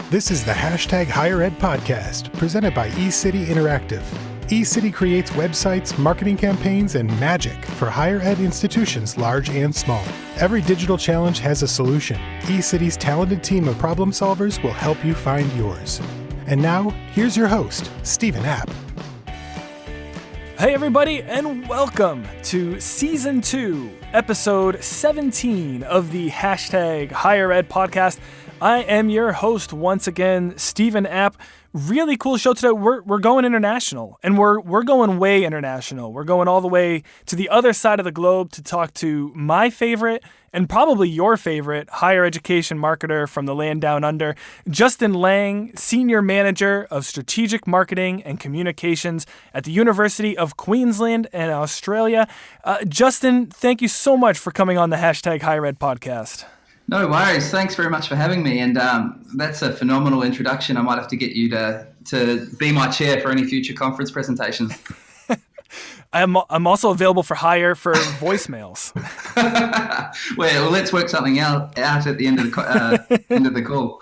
This is the Higher Ed podcast, presented by eCity Interactive. eCity creates websites, marketing campaigns, and magic for higher ed institutions large and small. Every digital challenge has a solution. eCity's talented team of problem solvers will help you find yours. And now, here's your host, Stephen App. Hey everybody, and welcome to Season 2, Episode 17 of the Higher Ed podcast. I am your host once again, Stephen App. Really cool show today. We're going international, and we're going way international. We're going all the way to the other side of the globe to talk to my favorite and probably your favorite higher education marketer from the land down under, Justin Laing, Senior Manager of Strategic Marketing and Communications at the University of Queensland in Australia. Justin, thank you so much for coming on the Higher Ed podcast. No worries. Thanks very much for having me. And that's a phenomenal introduction. I might have to get you to be my chair for any future conference presentations. I'm also available for hire for voicemails. Well, let's work something out at the end of the end of the call.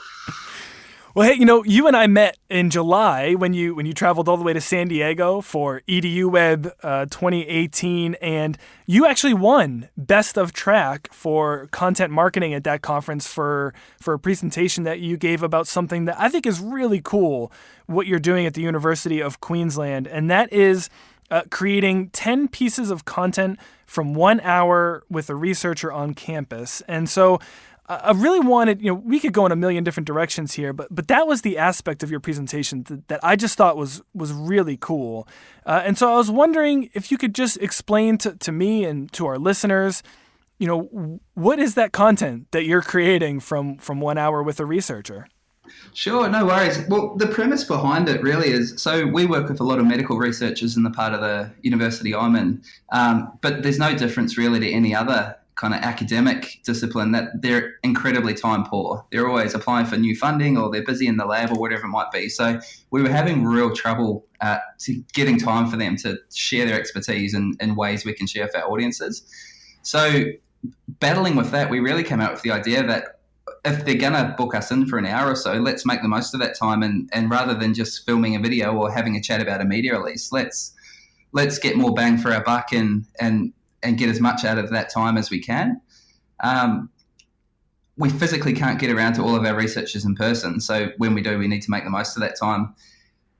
Well, hey, you and I met in July when you traveled all the way to San Diego for EDU Web 2018, and you actually won Best of Track for content marketing at that conference for a presentation that you gave about something that I think is really cool, what you're doing at the University of Queensland, and that is creating 10 pieces of content from 1 hour with a researcher on campus. And so I really wanted, we could go in a million different directions here, but that was the aspect of your presentation that I just thought was really cool. And so I was wondering if you could just explain to me and to our listeners, what is that content that you're creating from 1 hour with a researcher? Sure, no worries. Well, the premise behind it really is, so we work with a lot of medical researchers in the part of the university I'm in, but there's no difference really to any other kind of academic discipline that they're incredibly time poor. They're always applying for new funding, or they're busy in the lab, or whatever it might be. So we were having real trouble to getting time for them to share their expertise in ways we can share with our audiences. So battling with that, we really came out with the idea that if they're going to book us in for an hour or so, let's make the most of that time. And rather than just filming a video or having a chat about a media release, let's get more bang for our buck and get as much out of that time as we can. We physically can't get around to all of our researchers in person. So when we do, we need to make the most of that time.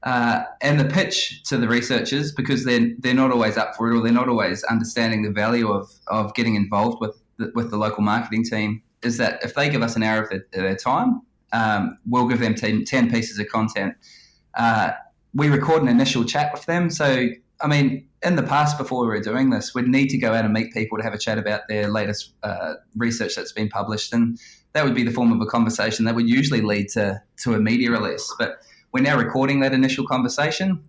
And the pitch to the researchers, because they're not always up for it, or they're not always understanding the value of getting involved with the local marketing team, is that if they give us an hour of their time, we'll give them 10 pieces of content. We record an initial chat with them. So, I mean, in the past, before we were doing this, we'd need to go out and meet people to have a chat about their latest research that's been published. And that would be the form of a conversation that would usually lead to a media release. But we're now recording that initial conversation.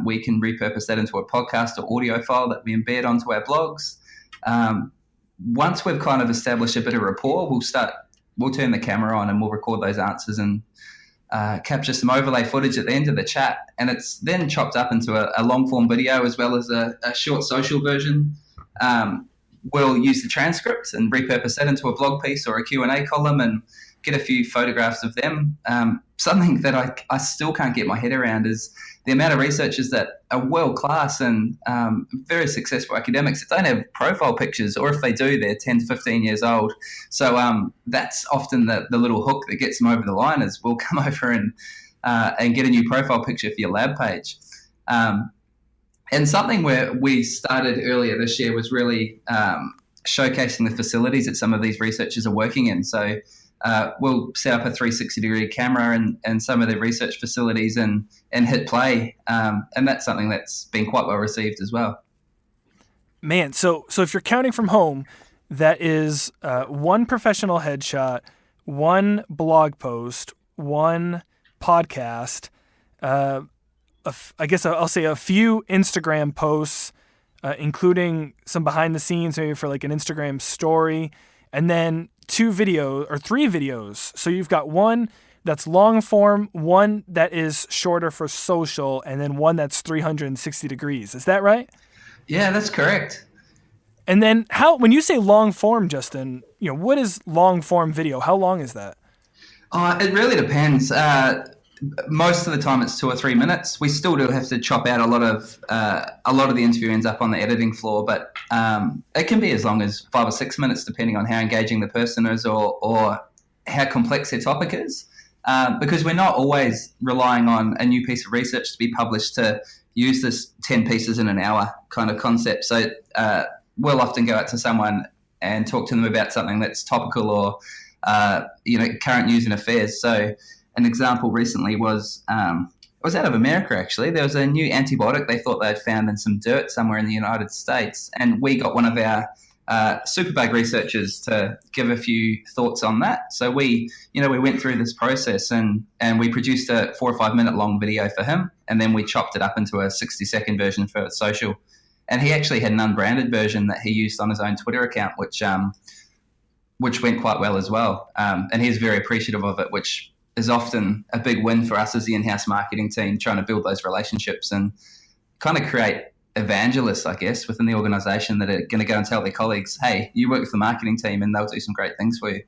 We can repurpose that into a podcast or audio file that we embed onto our blogs. Once we've kind of established a bit of rapport, we'll turn the camera on and we'll record those answers and capture some overlay footage at the end of the chat, and it's then chopped up into a long-form video as well as a short social version. We'll use the transcript and repurpose that into a blog piece or a Q&A column and get a few photographs of them. Something that I still can't get my head around is the amount of researchers that are world-class and very successful academics that don't have profile pictures, or if they do, they're 10 to 15 years old. So that's often the little hook that gets them over the line, is we'll come over and get a new profile picture for your lab page. And something where we started earlier this year was really showcasing the facilities that some of these researchers are working in. So we'll set up a 360-degree camera and some of the research facilities and hit play. And that's something that's been quite well received as well. Man, so if you're counting from home, that is one professional headshot, one blog post, one podcast, I guess I'll say a few Instagram posts, including some behind the scenes, maybe for like an Instagram story, and then 2 videos or 3 videos. So you've got one that's long form, one that is shorter for social, and then one that's 360 degrees. Is that right? Yeah, that's correct. And then when you say long form, Justin, what is long form video? How long is that? It really depends. Most of the time, it's 2 or 3 minutes. We still do have to chop out a lot of the interview ends up on the editing floor, but it can be as long as 5 or 6 minutes, depending on how engaging the person is or how complex their topic is. Because we're not always relying on a new piece of research to be published to use this 10 pieces in an hour kind of concept. So we'll often go out to someone and talk to them about something that's topical or current news and affairs. So an example recently was it was out of America, actually. There was a new antibiotic they thought they'd found in some dirt somewhere in the United States, and we got one of our superbug researchers to give a few thoughts on that. So we went through this process and we produced a 4 or 5 minute long video for him, and then we chopped it up into a 60-second version for social. And he actually had an unbranded version that he used on his own Twitter account, which went quite well as well. And he's very appreciative of it, which is often a big win for us as the in-house marketing team, trying to build those relationships and kind of create evangelists, I guess, within the organisation that are going to go and tell their colleagues, hey, you work with the marketing team and they'll do some great things for you.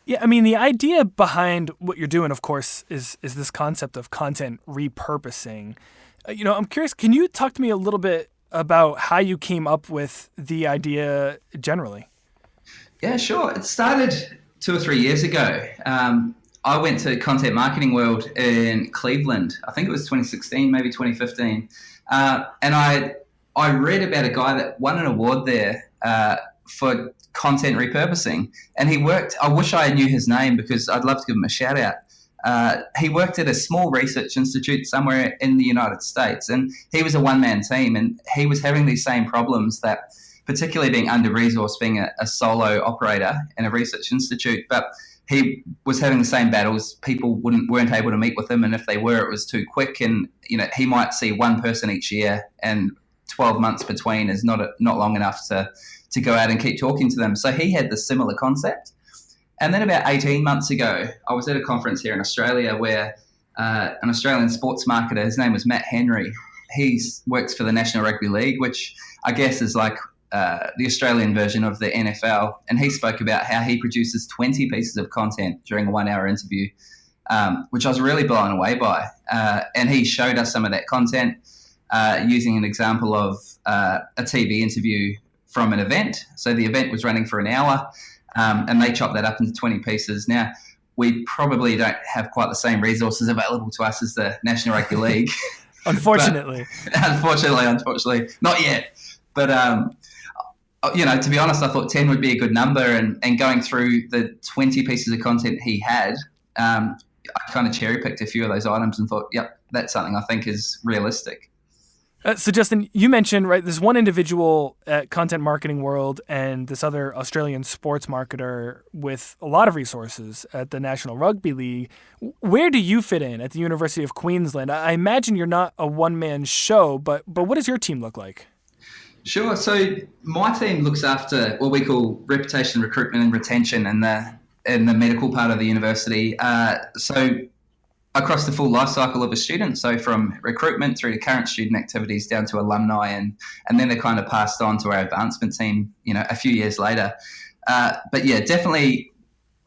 Yeah, I mean, the idea behind what you're doing, of course, is this concept of content repurposing. I'm curious, can you talk to me a little bit about how you came up with the idea generally? Yeah, sure. It started 2 or 3 years ago. I went to Content Marketing World in Cleveland. I think it was 2016, maybe 2015. And I read about a guy that won an award there for content repurposing. And he worked, I wish I knew his name because I'd love to give him a shout out. He worked at a small research institute somewhere in the United States. And he was a one-man team, and he was having these same problems that, particularly being under-resourced, being a solo operator in a research institute. But he was having the same battles. People weren't able to meet with him, and if they were, it was too quick. And he might see one person each year, and 12 months between is not long enough to go out and keep talking to them. So he had this similar concept. And then about 18 months ago, I was at a conference here in Australia where an Australian sports marketer, his name was Matt Henry. He works for the National Rugby League, which I guess is like the Australian version of the NFL, and he spoke about how he produces 20 pieces of content during a 1 hour interview, which I was really blown away by. And he showed us some of that content using an example of a TV interview from an event. So the event was running for an hour, and they chopped that up into 20 pieces. Now, we probably don't have quite the same resources available to us as the National Rugby League. Unfortunately. Unfortunately, not yet. But to be honest, I thought 10 would be a good number, and going through the 20 pieces of content he had, I kind of cherry-picked a few of those items and thought, yep, that's something I think is realistic. So, Justin, you mentioned, right, there's one individual at Content Marketing World and this other Australian sports marketer with a lot of resources at the National Rugby League. Where do you fit in at the University of Queensland? I imagine you're not a one-man show, but what does your team look like? Sure. So my team looks after what we call reputation, recruitment, and retention in the medical part of the university. So across the full life cycle of a student, so from recruitment through to current student activities down to alumni, and then they're kind of passed on to our advancement team, a few years later. But yeah, definitely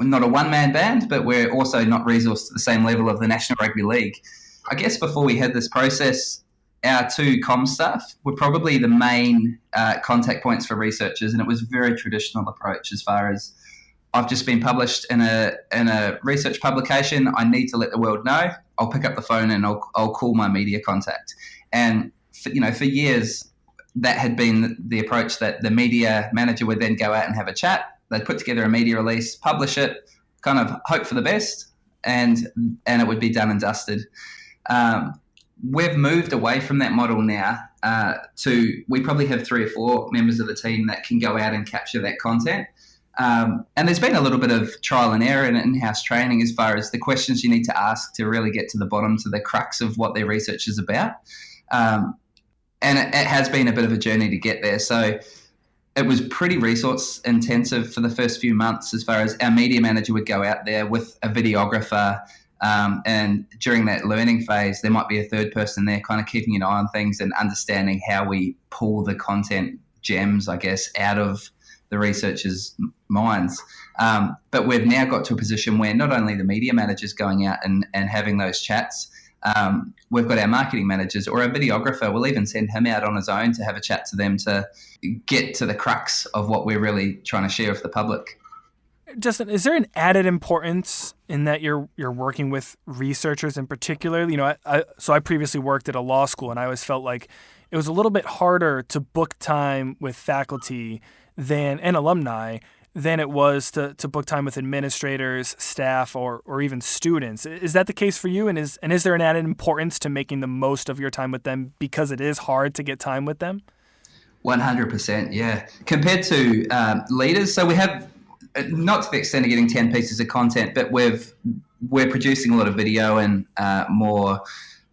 not a one-man band, but we're also not resourced to the same level of the National Rugby League. I guess before we had this process, our two comm staff were probably the main contact points for researchers, and it was a very traditional approach as far as I've just been published in a research publication. I need to let the world know. I'll pick up the phone and I'll call my media contact. And for years, that had been the approach, that the media manager would then go out and have a chat. They'd put together a media release, publish it, kind of hope for the best, and it would be done and dusted. We've moved away from that model now to we probably have 3 or 4 members of the team that can go out and capture that content. And there's been a little bit of trial and error in in-house training as far as the questions you need to ask to really get to the bottom, to the crux of what their research is about. And it has been a bit of a journey to get there. So it was pretty resource intensive for the first few months, as far as our media manager would go out there with a videographer. And during that learning phase, there might be a third person there kind of keeping an eye on things and understanding how we pull the content gems, I guess, out of the researchers' minds. But we've now got to a position where not only the media managers going out and having those chats, we've got our marketing managers or our videographer. We'll even send him out on his own to have a chat to them to get to the crux of what we're really trying to share with the public. Justin, is there an added importance in that you're working with researchers in particular? You know, I previously worked at a law school, and I always felt like it was a little bit harder to book time with faculty and alumni than it was to book time with administrators, staff, or even students. Is that the case for you? And is there an added importance to making the most of your time with them because it is hard to get time with them? 100%, yeah. Compared to leaders, so we have, not to the extent of getting 10 pieces of content, but we're producing a lot of video and more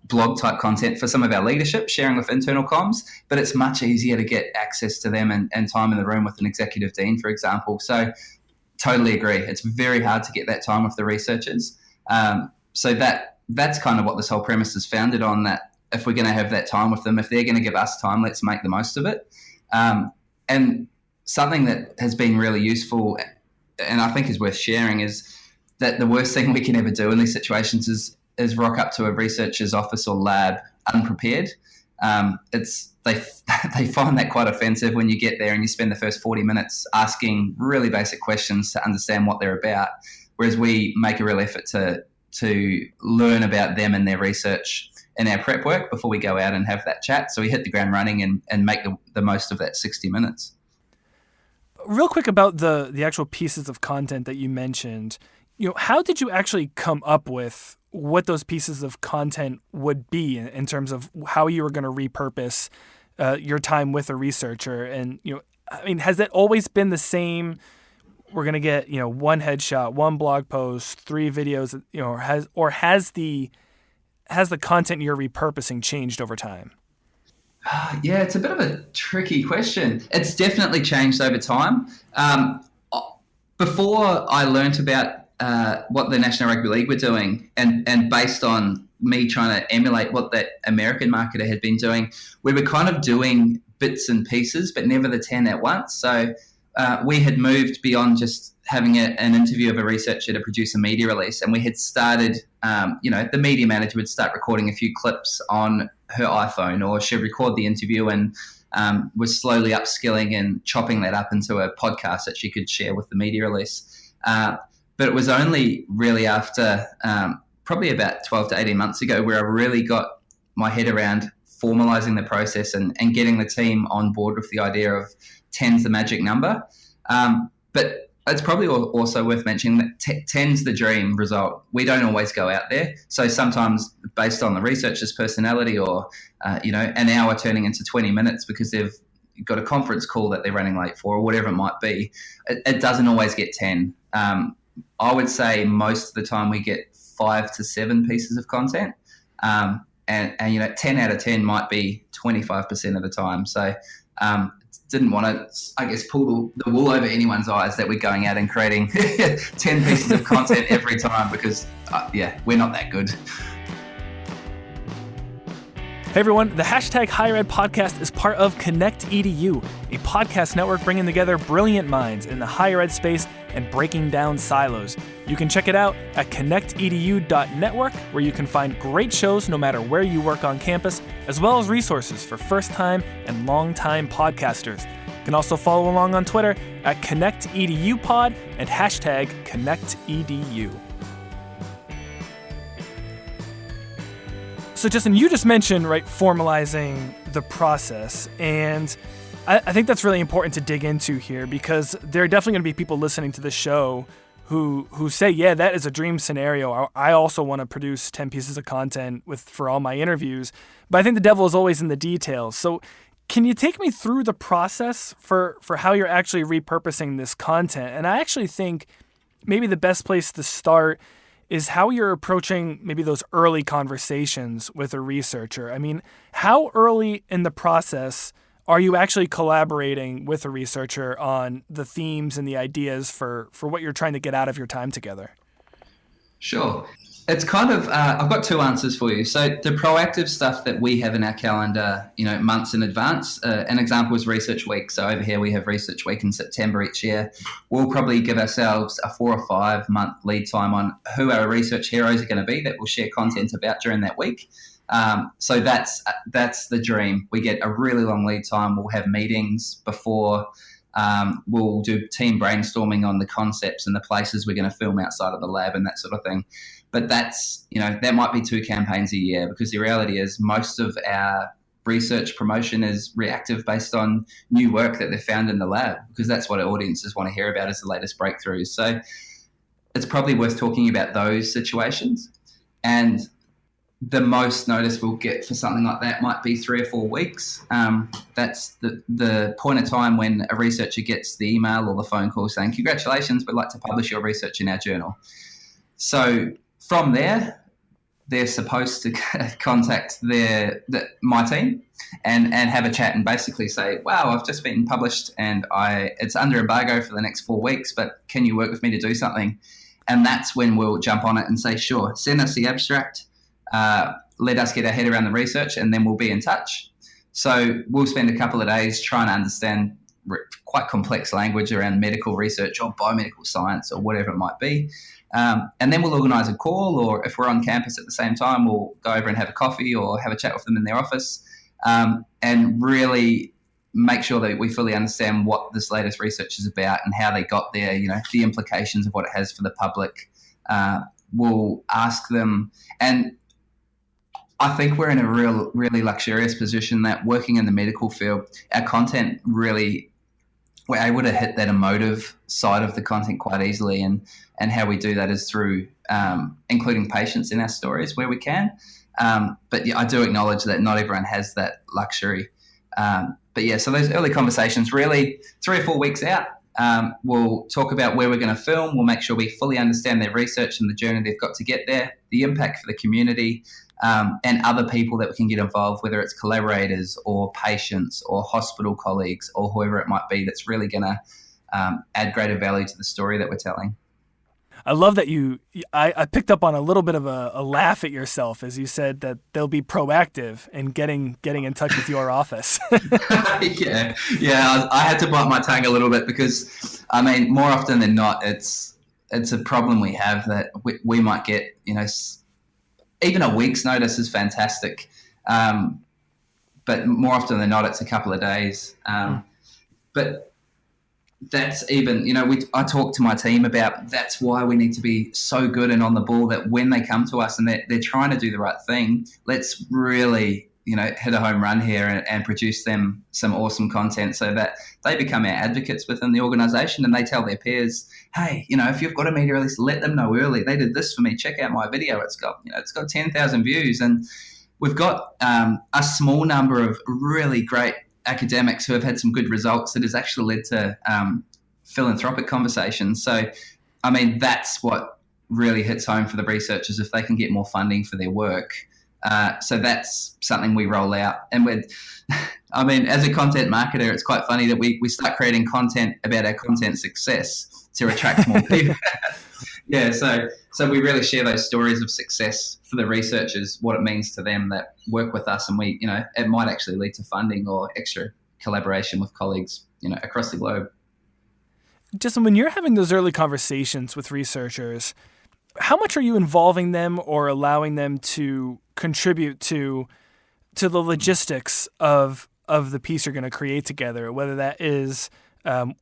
blog type content for some of our leadership, sharing with internal comms, but it's much easier to get access to them and time in the room with an executive dean, for example. So totally agree. It's very hard to get that time with the researchers. So that's kind of what this whole premise is founded on, that if we're going to have that time with them, if they're going to give us time, let's make the most of it. And something that has been really useful and I think is worth sharing is that the worst thing we can ever do in these situations is rock up to a researcher's office or lab unprepared. They find that quite offensive when you get there and you spend the first 40 minutes asking really basic questions to understand what they're about, whereas we make a real effort to learn about them and their research in our prep work before we go out and have that chat. So we hit the ground running and make the most of that 60 minutes. Real quick about the actual pieces of content that you mentioned, you know, how did you actually come up with what those pieces of content would be in terms of how you were going to repurpose your time with a researcher? And, you know, I mean, has that always been the same? We're going to get, you know, one headshot, one blog post, 3 videos, you know, has the content you're repurposing changed over time? Yeah, it's a bit of a tricky question. It's definitely changed over time. Before I learnt about what the National Rugby League were doing, and based on me trying to emulate what that American marketer had been doing, we were kind of doing bits and pieces, but never the 10 at once. So we had moved beyond just having an interview of a researcher to produce a media release, and we had started, the media manager would start recording a few clips on her iPhone, or she'd record the interview and was slowly upskilling and chopping that up into a podcast that she could share with the media release. But it was only really after probably about 12 to 18 months ago where I really got my head around formalizing the process and getting the team on board with the idea of 10's the magic number. But it's probably also worth mentioning that 10's the dream result. We don't always go out there. So sometimes based on the researcher's personality or, an hour turning into 20 minutes because they've got a conference call that they're running late for or whatever it might be, it doesn't always get 10. I would say most of the time we get 5 to 7 pieces of content. And 10 out of 10 might be 25% of the time. So didn't want to, I guess, pull the wool over anyone's eyes that we're going out and creating 10 pieces of content every time because, we're not that good. Hey everyone, the #HigherEd podcast is part of Connect EDU, a podcast network bringing together brilliant minds in the higher ed space and breaking down silos. You can check it out at connectedu.network, where you can find great shows no matter where you work on campus, as well as resources for first-time and long-time podcasters. You can also follow along on Twitter at ConnectEDUPod and #ConnectEDU. So Justin, you just mentioned, right, formalizing the process, and I think that's really important to dig into here because there are definitely going to be people listening to this show who say, yeah, that is a dream scenario. I also want to produce 10 pieces of content for all my interviews, but I think the devil is always in the details. So can you take me through the process for how you're actually repurposing this content? And I actually think maybe the best place to start is how you're approaching maybe those early conversations with a researcher. I mean, how early in the process are you actually collaborating with a researcher on the themes and the ideas for what you're trying to get out of your time together? Sure. It's kind of, I've got two answers for you. So the proactive stuff that we have in our calendar, months in advance, an example is Research Week. So over here we have Research Week in September each year. We'll probably give ourselves a 4 or 5 month lead time on who our research heroes are going to be that we'll share content about during that week. So that's the dream. We get a really long lead time. We'll have meetings before. We'll do team brainstorming on the concepts and the places we're going to film outside of the lab and that sort of thing. But that's, that might be 2 campaigns a year, because the reality is most of our research promotion is reactive based on new work that they've found in the lab, because that's what our audiences want to hear about, is the latest breakthroughs. So it's probably worth talking about those situations. And the most notice we'll get for something like that might be 3 or 4 weeks. That's the point of time when a researcher gets the email or the phone call saying, congratulations, we'd like to publish your research in our journal. So from there, they're supposed to contact my team and have a chat and basically say, wow, I've just been published and it's under embargo for the next 4 weeks, but can you work with me to do something? And that's when we'll jump on it and say, sure, send us the abstract. Let us get our head around the research, and then we'll be in touch. So we'll spend a couple of days trying to understand quite complex language around medical research or biomedical science or whatever it might be. And then we'll organise a call, or if we're on campus at the same time, we'll go over and have a coffee or have a chat with them in their office, and really make sure that we fully understand what this latest research is about and how they got there, the implications of what it has for the public. We'll ask them, and I think we're in a really luxurious position that working in the medical field, our content really, we're able to hit that emotive side of the content quite easily. And how we do that is through including patients in our stories where we can. But yeah, I do acknowledge that not everyone has that luxury. But yeah, so those early conversations, really 3 or 4 weeks out, we'll talk about where we're going to film. We'll make sure we fully understand their research and the journey they've got to get there, the impact for the community, and other people that we can get involved, whether it's collaborators or patients or hospital colleagues or whoever it might be that's really going to add greater value to the story that we're telling. I love that I picked up on a little bit of a laugh at yourself as you said that they'll be proactive in getting in touch with your office. Yeah. I had to bite my tongue a little bit because, more often than not, it's a problem we have that we might get, even a week's notice is fantastic. But more often than not, it's a couple of days. But that's even, I talk to my team about that's why we need to be so good and on the ball that when they come to us and they're trying to do the right thing, let's really, hit a home run here and produce them some awesome content so that they become our advocates within the organisation and they tell their peers, hey, if you've got a media release, let them know early. They did this for me. Check out my video. It's got 10,000 views. And we've got a small number of really great academics who have had some good results that has actually led to philanthropic conversations. So, that's what really hits home for the researchers if they can get more funding for their work. So that's something we roll out. And as a content marketer, it's quite funny that we start creating content about our content success to attract more people. Yeah, so we really share those stories of success for the researchers, what it means to them that work with us, and we, it might actually lead to funding or extra collaboration with colleagues, across the globe. Justin, when you're having those early conversations with researchers, how much are you involving them or allowing them to contribute to the logistics of the piece you're going to create together, whether that is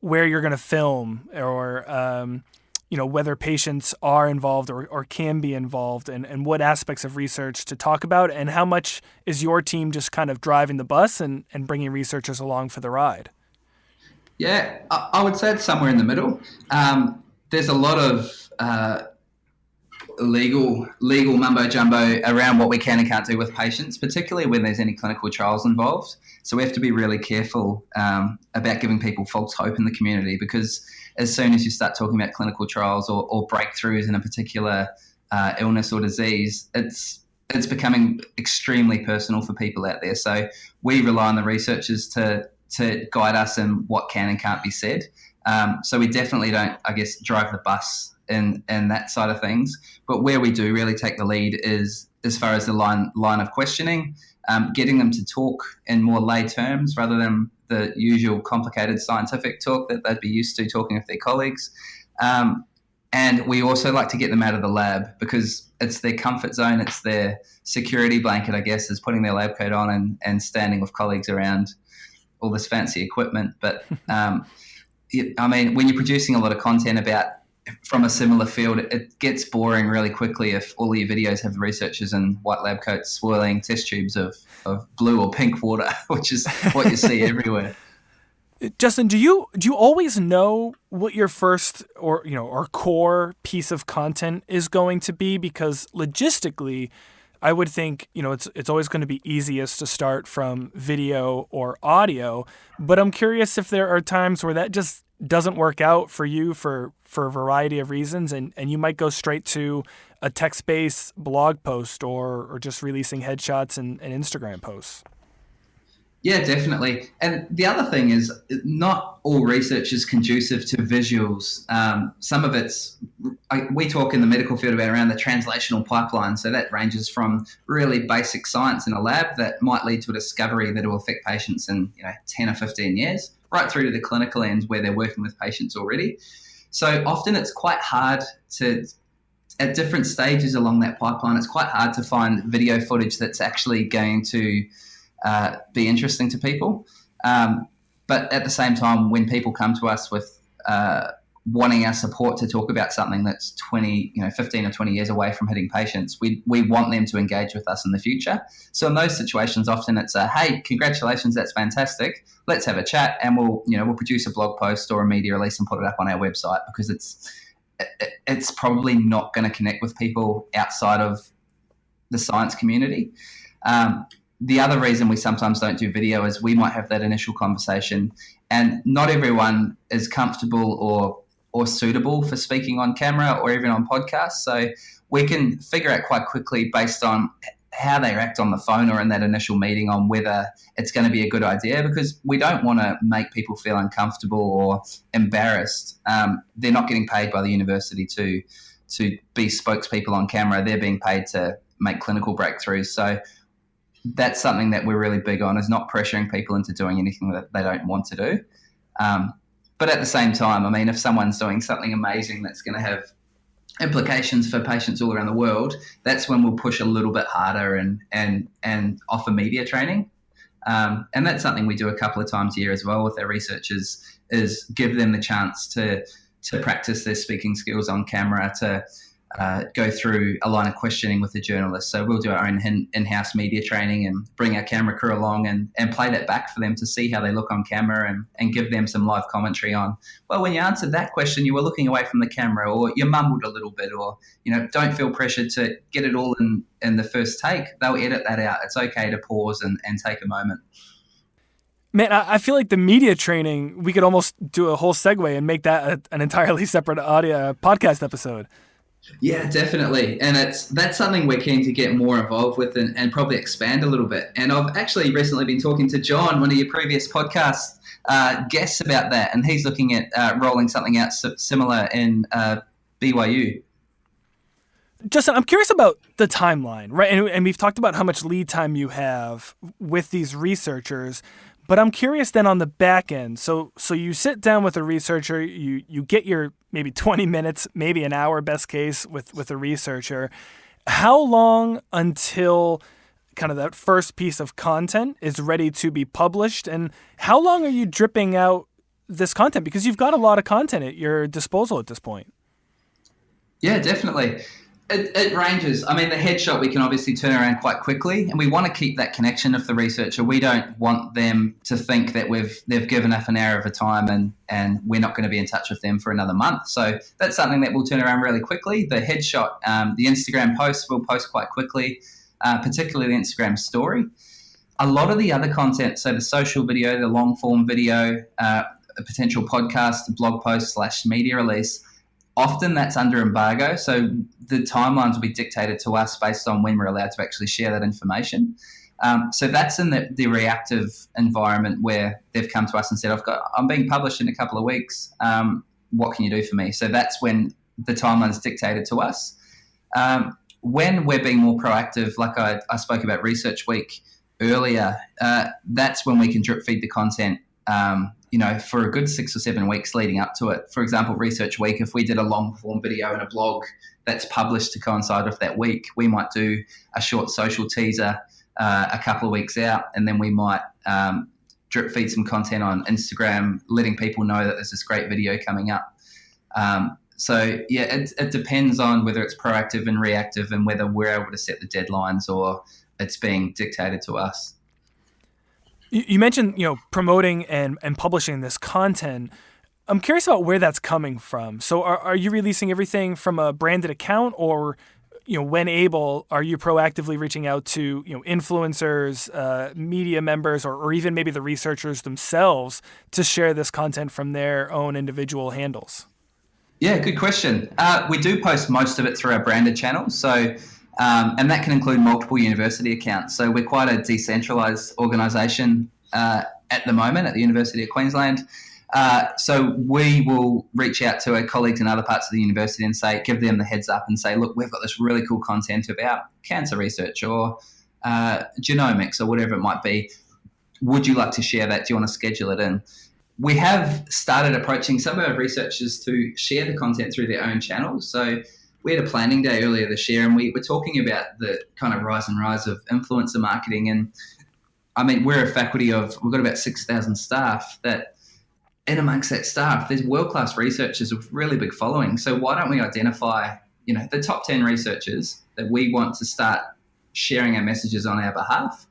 where you're going to film or whether patients are involved or can be involved and what aspects of research to talk about, and how much is your team just kind of driving the bus and bringing researchers along for the ride? Yeah, I would say it's somewhere in the middle. There's a lot of legal mumbo jumbo around what we can and can't do with patients, particularly when there's any clinical trials involved. So we have to be really careful about giving people false hope in the community, because as soon as you start talking about clinical trials or breakthroughs in a particular illness or disease, it's becoming extremely personal for people out there. So we rely on the researchers to guide us in what can and can't be said. So we definitely don't, drive the bus in that side of things. But where we do really take the lead is as far as the line of questioning, getting them to talk in more lay terms rather than the usual complicated scientific talk that they'd be used to talking with their colleagues. And we also like to get them out of the lab because it's their comfort zone. It's their security blanket, I guess, is putting their lab coat on and standing with colleagues around all this fancy equipment. But, I mean, when you're producing a lot of content from a similar field, it gets boring really quickly if all your videos have the researchers in white lab coats swirling test tubes of blue or pink water, which is what you see everywhere. Justin, do you always know what your first or core piece of content is going to be? Because logistically, I would think, it's always going to be easiest to start from video or audio, but I'm curious if there are times where that just doesn't work out for you for a variety of reasons, and you might go straight to a text-based blog post or just releasing headshots and Instagram posts. Yeah, definitely. And the other thing is not all research is conducive to visuals. Some of we talk in the medical field about around the translational pipeline. So that ranges from really basic science in a lab that might lead to a discovery that will affect patients in 10 or 15 years, right through to the clinical end where they're working with patients already. So often it's quite hard at different stages along that pipeline, it's quite hard to find video footage that's actually going to be interesting to people. But at the same time, when people come to us with wanting our support to talk about something that's 15 or 20 years away from hitting patients, we want them to engage with us in the future. So in those situations, often it's hey, congratulations, that's fantastic. Let's have a chat, and we'll produce a blog post or a media release and put it up on our website, because it's probably not going to connect with people outside of the science community. The other reason we sometimes don't do video is we might have that initial conversation, and not everyone is comfortable or suitable for speaking on camera or even on podcasts. So we can figure out quite quickly, based on how they act on the phone or in that initial meeting, on whether it's going to be a good idea, because we don't want to make people feel uncomfortable or embarrassed. They're not getting paid by the university to be spokespeople on camera. They're being paid to make clinical breakthroughs. So that's something that we're really big on, is not pressuring people into doing anything that they don't want to do. But at the same time, I mean, if someone's doing something amazing that's going to have implications for patients all around the world, that's when we'll push a little bit harder and offer media training. And that's something we do a couple of times a year as well with our researchers, is give them the chance to practice their speaking skills on camera, to go through a line of questioning with the journalist. So we'll do our own in-house media training and bring our camera crew along and play that back for them to see how they look on camera, and give them some live commentary on, well, when you answered that question, you were looking away from the camera, or you mumbled a little bit, or, don't feel pressured to get it all in the first take. They'll edit that out. It's okay to pause and take a moment. Man, I feel like the media training, we could almost do a whole segue and make that an entirely separate audio podcast episode. Yeah, definitely. And that's something we're keen to get more involved with and probably expand a little bit. And I've actually recently been talking to John, one of your previous podcast guests, about that. And he's looking at rolling something out similar in BYU. Justin, I'm curious about the timeline, right? And we've talked about how much lead time you have with these researchers. But I'm curious then on the back end. So you sit down with a researcher, you get your maybe 20 minutes, maybe an hour, best case, with a researcher. How long until kind of that first piece of content is ready to be published? And how long are you dripping out this content? Because you've got a lot of content at your disposal at this point. Yeah, definitely. It ranges. I mean, the headshot we can obviously turn around quite quickly, and we want to keep that connection with the researcher. We don't want them to think that they've given up an hour of a time and we're not going to be in touch with them for another month. So that's something that we'll turn around really quickly. The headshot, the Instagram post, we'll post quite quickly, particularly the Instagram story. A lot of the other content, so the social video, the long form video, a potential podcast, blog post / media release, often that's under embargo, so the timelines will be dictated to us based on when we're allowed to actually share that information. So that's in the reactive environment where they've come to us and said, I'm being published in a couple of weeks. What can you do for me? So that's when the timelines dictated to us. When we're being more proactive, like I spoke about Research Week earlier, that's when we can drip feed the content, for a good 6 or 7 weeks leading up to it. For example, Research Week, if we did a long form video and a blog that's published to coincide with that week, we might do a short social teaser a couple of weeks out, and then we might drip feed some content on Instagram, letting people know that there's this great video coming up. It depends on whether it's proactive and reactive and whether we're able to set the deadlines or it's being dictated to us. You mentioned, promoting and publishing this content. I'm curious about where that's coming from. So are you releasing everything from a branded account, or, when able, are you proactively reaching out to, influencers, media members, or even maybe the researchers themselves to share this content from their own individual handles? Yeah, good question. We do post most of it through our branded channels. So, and that can include multiple university accounts. So we're quite a decentralised organisation at the moment at the University of Queensland. So we will reach out to our colleagues in other parts of the university and give them the heads up and say, look, we've got this really cool content about cancer research or genomics or whatever it might be. Would you like to share that? Do you want to schedule it in? We have started approaching some of our researchers to share the content through their own channels. So we had a planning day earlier this year, and we were talking about the kind of rise of influencer marketing. And I mean, we're a faculty we've got about 6,000 staff that, in amongst that staff, there's world-class researchers with really big followings. So why don't we identify, the top 10 researchers that we want to start sharing our messages on our behalf?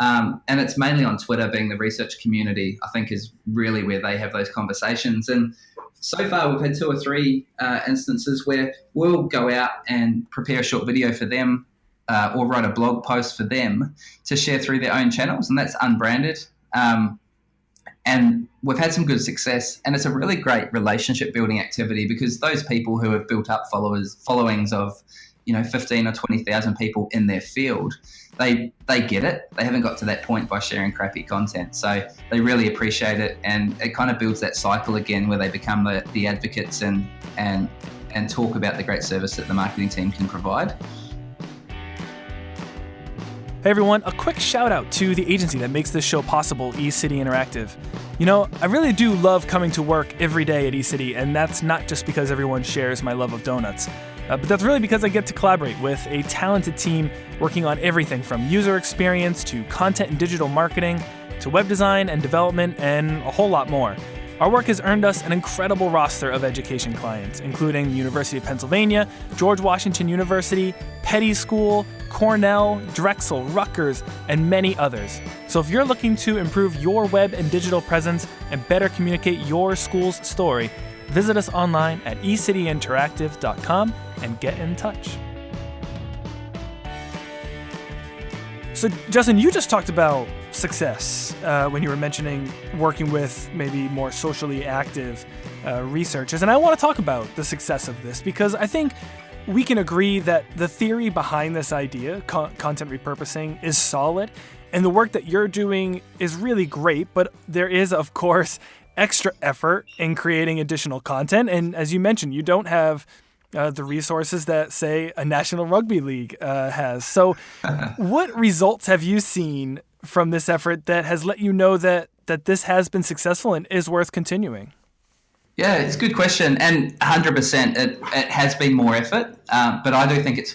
And it's mainly on Twitter, being the research community, I think, is really where they have those conversations. And so far, we've had 2 or 3 instances where we'll go out and prepare a short video for them or write a blog post for them to share through their own channels, and that's unbranded. And we've had some good success, and it's a really great relationship building activity because those people who have built up followings of 15 or 20,000 people in their field, they get it. They haven't got to that point by sharing crappy content. So they really appreciate it, and it kind of builds that cycle again where they become the advocates and talk about the great service that the marketing team can provide. Hey everyone, a quick shout out to the agency that makes this show possible, eCity Interactive. I really do love coming to work every day at eCity, and that's not just because everyone shares my love of donuts. But that's really because I get to collaborate with a talented team working on everything from user experience to content and digital marketing to web design and development and a whole lot more. Our work has earned us an incredible roster of education clients, including the University of Pennsylvania, George Washington University, Petty School, Cornell, Drexel, Rutgers, and many others. So if you're looking to improve your web and digital presence and better communicate your school's story, visit us online at ecityinteractive.com and get in touch. So, Justin, you just talked about success when you were mentioning working with maybe more socially active researchers. And I want to talk about the success of this because I think we can agree that the theory behind this idea, content repurposing, is solid. And the work that you're doing is really great. But there is, of course, extra effort in creating additional content. And as you mentioned, you don't have the resources that, say, a National Rugby League has. So what results have you seen from this effort that has let you know that this has been successful and is worth continuing? Yeah, it's a good question, and 100% it has been more effort, but I do think it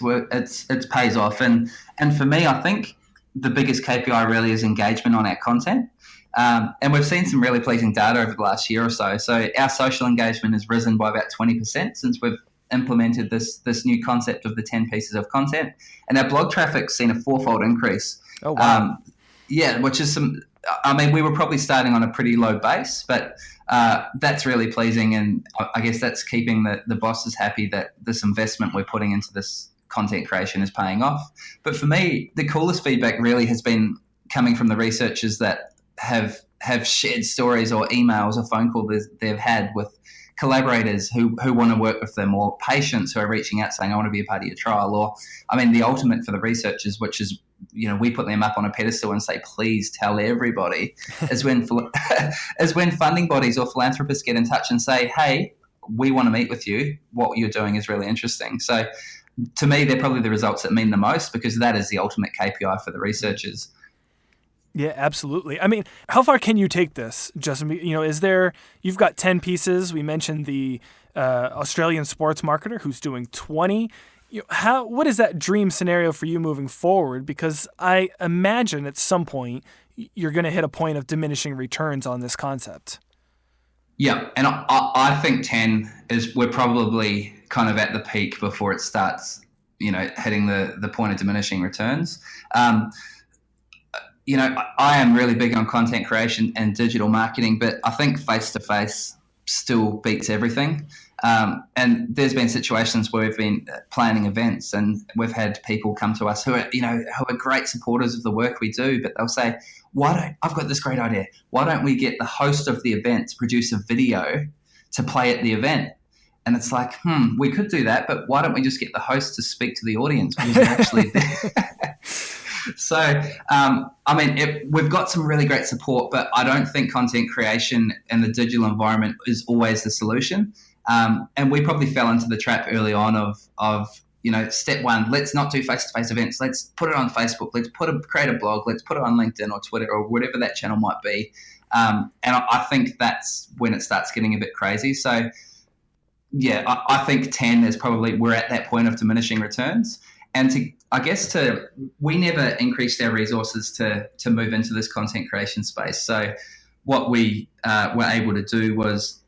pays off. And for me, I think the biggest KPI really is engagement on our content. And we've seen some really pleasing data over the last year or so. So our social engagement has risen by about 20% since we've implemented this new concept of the 10 pieces of content, and our blog traffic's seen a 4-fold increase. Oh, wow. Which is we were probably starting on a pretty low base, but that's really pleasing, and I guess that's keeping the bosses happy that this investment we're putting into this content creation is paying off. But for me, the coolest feedback really has been coming from the researchers that have shared stories or emails or phone calls they've had with collaborators who want to work with them, or patients who are reaching out saying, I want to be a part of your trial. Or, the ultimate for the researchers, which is, we put them up on a pedestal and say, please tell everybody, is when funding bodies or philanthropists get in touch and say, hey, we want to meet with you. What you're doing is really interesting. So to me, they're probably the results that mean the most, because that is the ultimate KPI for the researchers. Yeah, absolutely. I mean, how far can you take this, Justin? You've got 10 pieces. We mentioned the Australian sports marketer who's doing 20. What is that dream scenario for you moving forward? Because I imagine at some point you're going to hit a point of diminishing returns on this concept. Yeah, and I think 10 we're probably kind of at the peak before it starts, hitting the point of diminishing returns. I am really big on content creation and digital marketing, but I think face-to-face still beats everything. And there's been situations where we've been planning events and we've had people come to us who are great supporters of the work we do, but they'll say, I've got this great idea. Why don't we get the host of the event to produce a video to play at the event? And it's like, we could do that, but why don't we just get the host to speak to the audience who's actually there? So, we've got some really great support, but I don't think content creation and the digital environment is always the solution. And we probably fell into the trap early on of step one, let's not do face-to-face events. Let's put it on Facebook. Let's create a blog. Let's put it on LinkedIn or Twitter or whatever that channel might be. And I think that's when it starts getting a bit crazy. So, yeah, I think 10 is probably, we're at that point of diminishing returns. And we never increased our resources to move into this content creation space. So what we were able to do was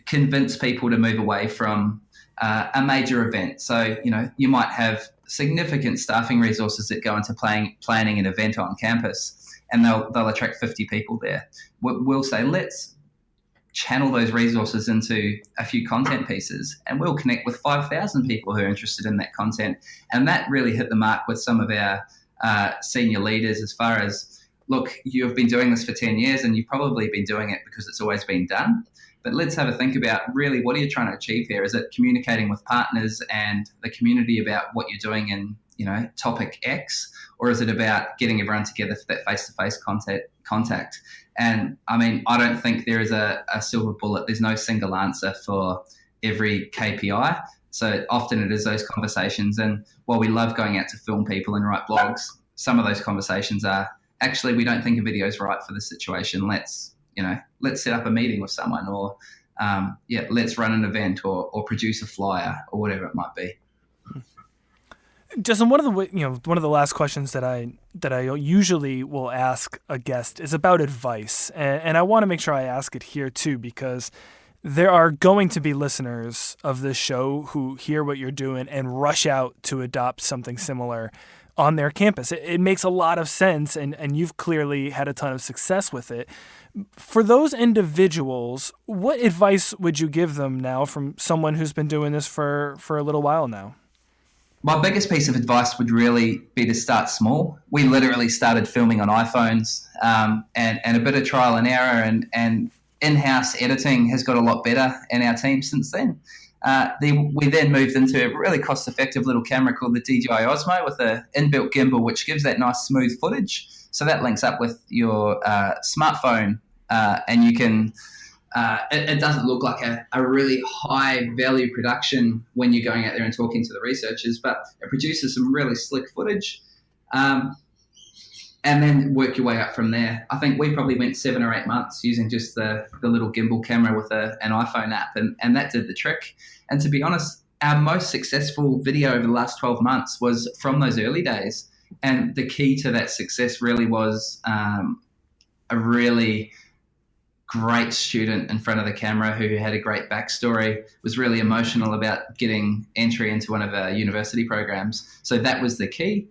convince people to move away from a major event. So, you might have significant staffing resources that go into planning an event on campus, and they'll attract 50 people there. We'll say, let's channel those resources into a few content pieces, and we'll connect with 5,000 people who are interested in that content. And that really hit the mark with some of our senior leaders as far as, look, you've been doing this for 10 years and you've probably been doing it because it's always been done. But let's have a think about really what are you trying to achieve here? Is it communicating with partners and the community about what you're doing in, topic X? Or is it about getting everyone together for that face-to-face contact? And I don't think there is a silver bullet. There's no single answer for every KPI. So often it is those conversations. And while we love going out to film people and write blogs, some of those conversations are, actually, we don't think a video is right for this situation. Let's set up a meeting with someone, or let's run an event or produce a flyer or whatever it might be. Justin, one of the last questions that I usually will ask a guest is about advice, and I want to make sure I ask it here too, because there are going to be listeners of this show who hear what you're doing and rush out to adopt something similar on their campus. It makes a lot of sense, and you've clearly had a ton of success with it. For those individuals, what advice would you give them now from someone who's been doing this for a little while now? My biggest piece of advice would really be to start small. We literally started filming on iPhones, and a bit of trial and error, and in-house editing has got a lot better in our team since then. We then moved into a really cost-effective little camera called the DJI Osmo with an inbuilt gimbal, which gives that nice smooth footage. So that links up with your smartphone, and you can... it doesn't look like a really high-value production when you're going out there and talking to the researchers, but it produces some really slick footage. And then work your way up from there. I think we probably went 7 or 8 months using just the little gimbal camera with an iPhone app, and that did the trick. And to be honest, our most successful video over the last 12 months was from those early days. And the key to that success really was a really great student in front of the camera who had a great backstory, was really emotional about getting entry into one of our university programs. So that was the key.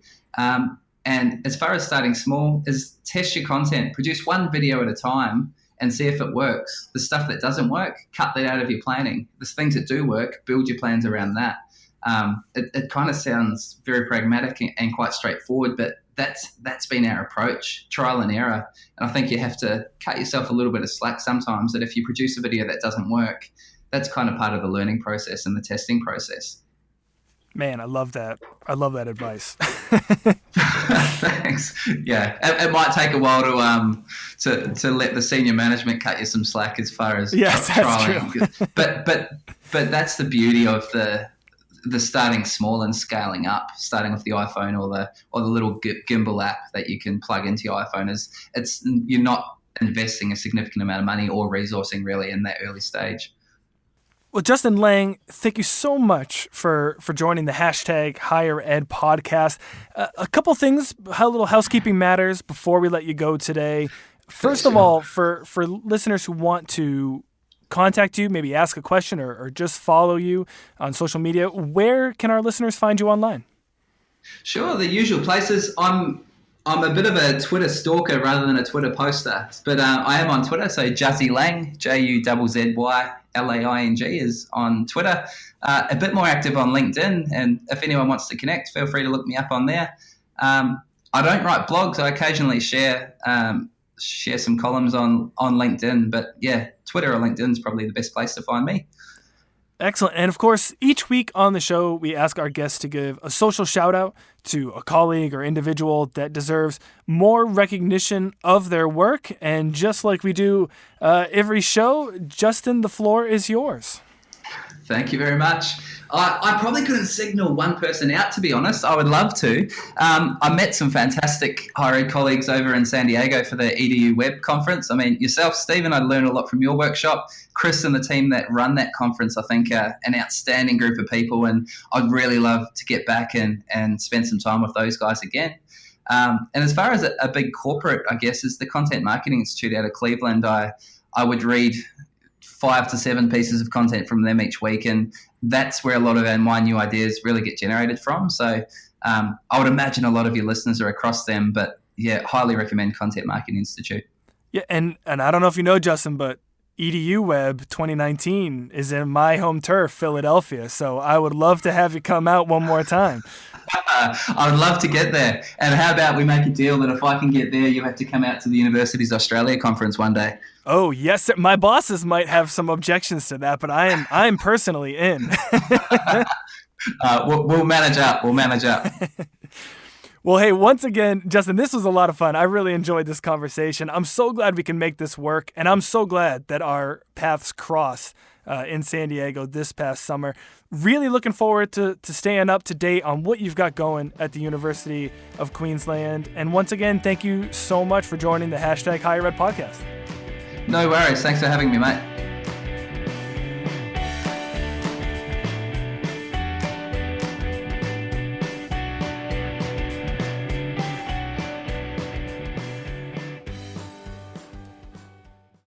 And as far as starting small, is test your content, produce one video at a time and see if it works. The stuff that doesn't work, cut that out of your planning. The things that do work, build your plans around that. It kind of sounds very pragmatic and quite straightforward, but that's been our approach, trial and error. And I think you have to cut yourself a little bit of slack sometimes, that if you produce a video that doesn't work, that's kind of part of the learning process and the testing process. Man, I love that. I love that advice. Thanks. Yeah, it might take a while to let the senior management cut you some slack as far as yes, trialing. That's true. but but that's the beauty of the starting small and scaling up, starting with the iPhone or the little gimbal app that you can plug into your iPhone. You're not investing a significant amount of money or resourcing really in that early stage. Well, Justin Laing, thank you so much for joining the #Higher Ed podcast. A couple things, little housekeeping matters before we let you go today. First of all, for listeners who want to contact you, maybe ask a question or just follow you on social media, where can our listeners find you online? Sure, the usual places. I'm a bit of a Twitter stalker rather than a Twitter poster, but I am on Twitter. So Juzzy Laing, JUZZYLAING is on Twitter. A bit more active on LinkedIn, and if anyone wants to connect, feel free to look me up on there. I don't write blogs. I occasionally share some columns on LinkedIn, but yeah, Twitter or LinkedIn is probably the best place to find me. Excellent. And of course, each week on the show, we ask our guests to give a social shout out to a colleague or individual that deserves more recognition of their work. And just like we do every show, Justin, the floor is yours. Thank you very much. I probably couldn't signal one person out, to be honest. I would love to. I met some fantastic higher ed colleagues over in San Diego for the EDU Web conference. I mean, yourself, Stephen, I learned a lot from your workshop. Chris and the team that run that conference, I think, are an outstanding group of people, and I'd really love to get back and spend some time with those guys again. And as far as a big corporate, I guess, is the Content Marketing Institute out of Cleveland. I would read 5 to 7 pieces of content from them each week, and that's where a lot of my new ideas really get generated from. So I would imagine a lot of your listeners are across them, but yeah, highly recommend Content Marketing Institute. Yeah, and I don't know if you know, Justin, but EDU Web 2019 is in my home turf, Philadelphia, so I would love to have you come out one more time. I would love to get there. And how about we make a deal that if I can get there, you have to come out to the Universities Australia conference one day? Oh, yes, sir. My bosses might have some objections to that, but I am personally in. We'll manage up. Well, hey, once again, Justin, this was a lot of fun. I really enjoyed this conversation. I'm so glad we can make this work, and I'm so glad that our paths crossed in San Diego this past summer. Really looking forward to staying up to date on what you've got going at the University of Queensland. And once again, thank you so much for joining the #Higher Ed podcast. No worries. Thanks for having me, mate.